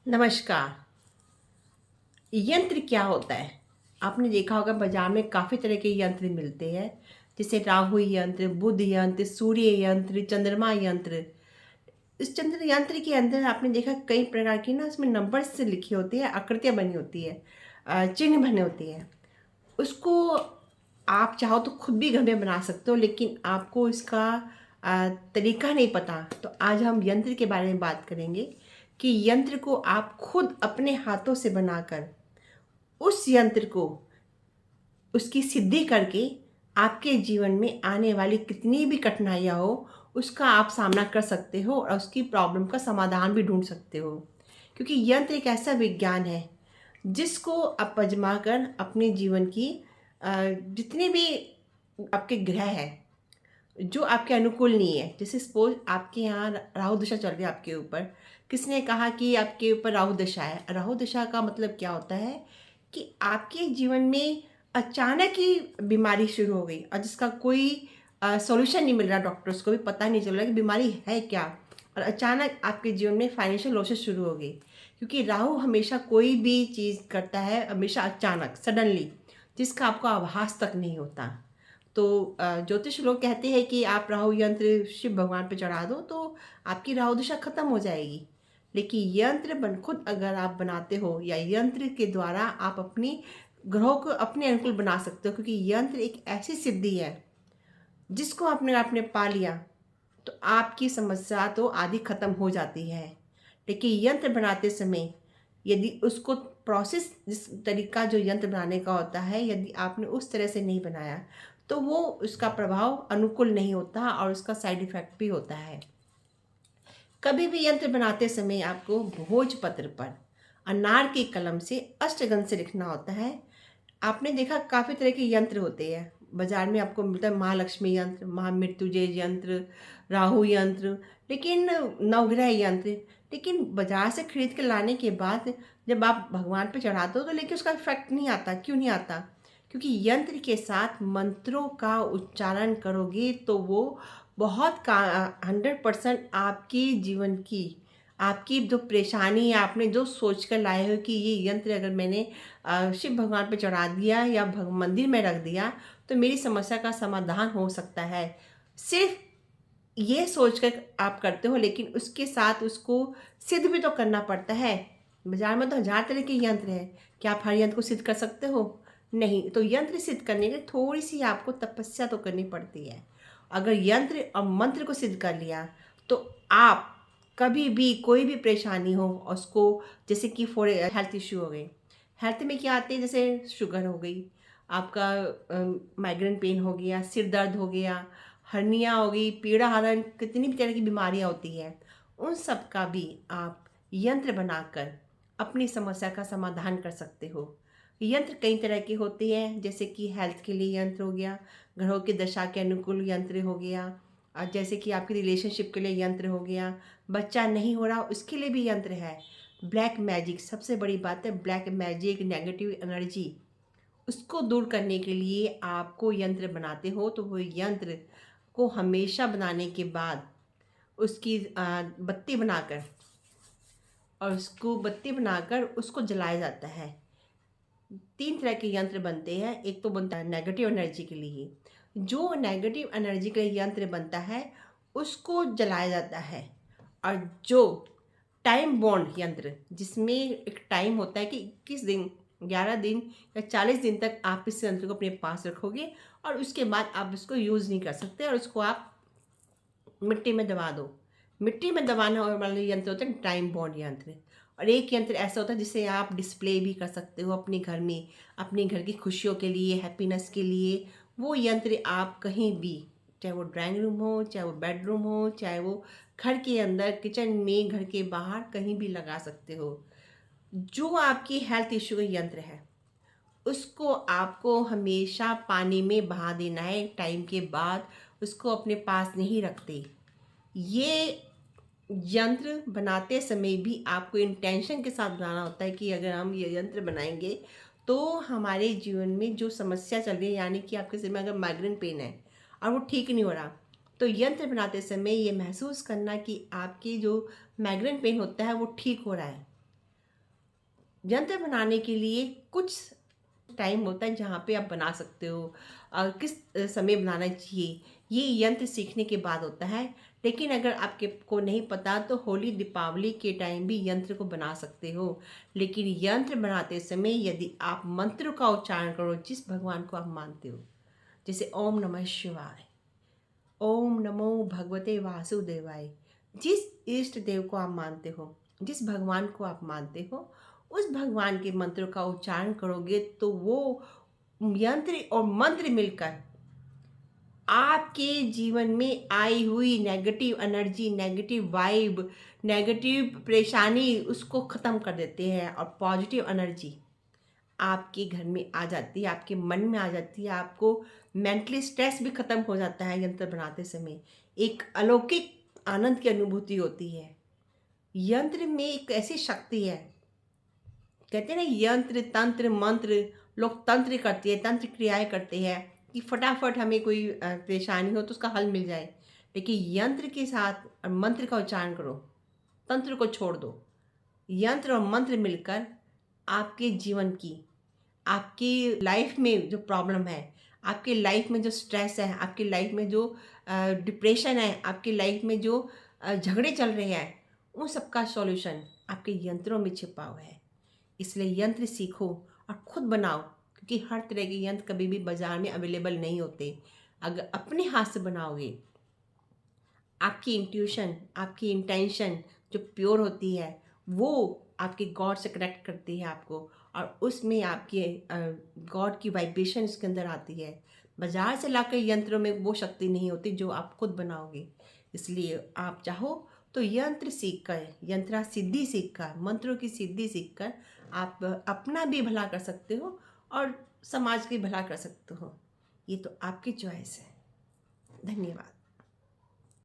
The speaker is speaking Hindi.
नमस्कार। यंत्र क्या होता है? आपने देखा होगा बाजार में काफ़ी तरह के यंत्र मिलते हैं, जैसे राहु यंत्र, बुध यंत्र, सूर्य यंत्र, चंद्रमा यंत्र। इस चंद्र यंत्र के अंदर आपने देखा कई प्रकार की ना उसमें नंबर्स से लिखी होती है, आकृतियाँ बनी होती है, चिन्ह बने होती हैं। उसको आप चाहो तो खुद भी घर में बना सकते हो, लेकिन आपको इसका तरीका नहीं पता। तो आज हम यंत्र के बारे में बात करेंगे कि यंत्र को आप खुद अपने हाथों से बनाकर उस यंत्र को उसकी सिद्धि करके आपके जीवन में आने वाली कितनी भी कठिनाइयाँ हो, उसका आप सामना कर सकते हो और उसकी प्रॉब्लम का समाधान भी ढूँढ सकते हो। क्योंकि यंत्र एक ऐसा विज्ञान है, जिसको आप आज़मा कर अपने जीवन की जितने भी आपके ग्रह हैं, जो आपके अनुकूल नहीं है, जैसे सपोज़ आपके यहाँ राहु दशा चल रही है आपके ऊपर। किसी ने कहा कि आपके ऊपर राहु दशा है। राहु दशा का मतलब क्या होता है कि आपके जीवन में अचानक ही बीमारी शुरू हो गई और जिसका कोई सॉल्यूशन नहीं मिल रहा, डॉक्टर्स को भी पता नहीं चल रहा कि बीमारी है क्या, और अचानक आपके जीवन में फाइनेंशियल लॉसेस शुरू हो गई। क्योंकि राहु हमेशा कोई भी चीज़ करता है हमेशा अचानक, सडनली, जिसका आपको आभास तक नहीं होता। तो ज्योतिष लोग कहते हैं कि आप राहु यंत्र शिव भगवान पे चढ़ा दो तो आपकी राहु दशा खत्म हो जाएगी। लेकिन यंत्र बन खुद अगर आप बनाते हो या यंत्र के द्वारा आप अपनी ग्रहों को अपने अनुकूल बना सकते हो, क्योंकि यंत्र एक ऐसी सिद्धि है जिसको आपने आपने पा लिया तो आपकी समस्या तो आधी खत्म हो जाती है। लेकिन यंत्र बनाते समय यदि उसको प्रोसेस, जिस तरीका जो यंत्र बनाने का होता है, यदि आपने उस तरह से नहीं बनाया तो वो उसका प्रभाव अनुकूल नहीं होता और उसका साइड इफ़ेक्ट भी होता है। कभी भी यंत्र बनाते समय आपको भोजपत्र पर अनार की कलम से अष्टगंध से लिखना होता है। आपने देखा काफ़ी तरह के यंत्र होते हैं बाजार में, आपको मिलता है महालक्ष्मी यंत्र, महामृत्युंजय यंत्र, राहु यंत्र, लेकिन नवग्रह यंत्र। लेकिन बाजार से खरीद के लाने के बाद जब आप भगवान पे चढ़ाते हो तो लेकिन उसका इफेक्ट नहीं आता। क्यों नहीं आता? क्योंकि यंत्र के साथ मंत्रों का उच्चारण करोगे तो वो बहुत का 100% आपकी जीवन की, आपकी जो परेशानी है, आपने जो सोच कर लाए हो कि ये यंत्र अगर मैंने शिव भगवान पे चढ़ा दिया या मंदिर में रख दिया तो मेरी समस्या का समाधान हो सकता है। सिर्फ ये सोच कर आप करते हो, लेकिन उसके साथ उसको सिद्ध भी तो करना पड़ता है। बाजार में तो हज़ार तरह के यंत्र हैं, क्या आप हर यंत्र को सिद्ध कर सकते हो? नहीं। तो यंत्र सिद्ध करने के लिए थोड़ी सी आपको तपस्या तो करनी पड़ती है। अगर यंत्र और मंत्र को सिद्ध कर लिया तो आप कभी भी कोई भी परेशानी हो उसको, जैसे कि फॉर हेल्थ इश्यू हो गए, हेल्थ में क्या आते हैं, जैसे शुगर हो गई, आपका माइग्रेन पेन हो गया, सिर दर्द हो गया, हर्निया हो गई, पीड़ा हरण, कितनी भी तरह की बीमारियां होती हैं, उन सब का भी आप यंत्र बनाकर अपनी समस्या का समाधान कर सकते हो। यंत्र कई तरह के होते हैं, जैसे कि हेल्थ के लिए यंत्र हो गया, ग्रहों की दशा के अनुकूल यंत्र हो गया, और जैसे कि आपकी रिलेशनशिप के लिए यंत्र हो गया, बच्चा नहीं हो रहा उसके लिए भी यंत्र है। ब्लैक मैजिक, सबसे बड़ी बात है ब्लैक मैजिक, नेगेटिव एनर्जी, उसको दूर करने के लिए आपको यंत्र बनाते हो तो वो यंत्र को हमेशा बनाने के बाद उसकी बत्ती बनाकर, और उसको बत्ती बनाकर उसको जलाया जाता है। 3 तरह के यंत्र बनते हैं। एक तो बनता है नेगेटिव एनर्जी के लिए, जो नेगेटिव एनर्जी का यंत्र बनता है उसको जलाया जाता है। और जो टाइम बॉन्ड यंत्र, जिसमें एक टाइम होता है कि 21 दिन, 11 दिन या 40 दिन तक आप इस यंत्र को अपने पास रखोगे और उसके बाद आप इसको यूज़ नहीं कर सकते और उसको आप मिट्टी में दबा दो। मिट्टी में दबाने वाले यंत्र होते हैं टाइम बॉन्ड यंत्र। और एक यंत्र ऐसा होता है जिसे आप डिस्प्ले भी कर सकते हो अपने घर में, अपने घर की खुशियों के लिए, हैप्पीनेस के लिए। वो यंत्र आप कहीं भी, चाहे वो ड्राइंग रूम हो, चाहे वो बेडरूम हो, चाहे वो घर के अंदर, किचन में, घर के बाहर, कहीं भी लगा सकते हो। जो आपकी हेल्थ इश्यू का यंत्र है उसको आपको हमेशा पानी में बहा देना है, टाइम के बाद उसको अपने पास नहीं रखते। ये यंत्र बनाते समय भी आपको इंटेंशन के साथ बनाना होता है कि अगर हम ये यंत्र बनाएंगे तो हमारे जीवन में जो समस्या चल रही है, यानी कि आपके सिर में अगर माइग्रेन पेन है और वो ठीक नहीं हो रहा, तो यंत्र बनाते समय ये महसूस करना कि आपकी जो माइग्रेन पेन होता है वो ठीक हो रहा है। यंत्र बनाने के लिए कुछ टाइम होता है जहाँ पे आप बना सकते हो, किस समय बनाना चाहिए ये यंत्र सीखने के बाद होता है। लेकिन अगर आपके को नहीं पता तो होली दीपावली के टाइम भी यंत्र को बना सकते हो। लेकिन यंत्र बनाते समय यदि आप मंत्र का उच्चारण करो जिस भगवान को आप मानते हो, जैसे ओम नमः शिवाय, ओम नमो भगवते वासुदेवाय, जिस इष्ट देव को आप मानते हो, जिस भगवान को आप मानते हो, उस भगवान के मंत्र का उच्चारण करोगे तो वो यंत्र और मंत्र मिलकर आपके जीवन में आई हुई negative energy, negative vibe, negative परेशानी उसको ख़त्म कर देते हैं और पॉजिटिव एनर्जी आपके घर में आ जाती है, आपके मन में आ जाती है। आपको मेंटली स्ट्रेस भी ख़त्म हो जाता है यंत्र बनाते समय। एक अलौकिक आनंद की अनुभूति होती है। यंत्र में एक ऐसी शक्ति है, कहते हैं ना, यंत्र तंत्र मंत्र, लोग तंत्र करते हैं, तंत्र क्रियाएं करते हैं कि फटाफट हमें कोई परेशानी हो तो उसका हल मिल जाए। लेकिन यंत्र के साथ मंत्र का उच्चारण करो, तंत्र को छोड़ दो। यंत्र और मंत्र मिलकर आपके जीवन की, आपकी लाइफ में जो प्रॉब्लम है, आपकी लाइफ में जो स्ट्रेस है, आपकी लाइफ में जो डिप्रेशन है, आपकी लाइफ में जो झगड़े चल रहे हैं, उन सब का सॉल्यूशन आपके यंत्रों में छिपा हुआ है। इसलिए यंत्र सीखो और खुद बनाओ, क्योंकि हर तरह के यंत्र कभी भी बाज़ार में अवेलेबल नहीं होते। अगर अपने हाथ से बनाओगे, आपकी इंट्यूशन, आपकी इंटेंशन जो प्योर होती है वो आपके गॉड से कनेक्ट करती है आपको, और उसमें आपके गॉड की वाइब्रेशन उसके अंदर आती है। बाज़ार से लाकर यंत्रों में वो शक्ति नहीं होती जो आप खुद बनाओगे। इसलिए आप चाहो तो यंत्र सीख कर, यंत्रा सिद्धि सीख कर, मंत्रों की सिद्धि सीख कर आप अपना भी भला कर सकते हो और समाज की भला कर सकते हो। ये तो आपकी चॉइस है। धन्यवाद।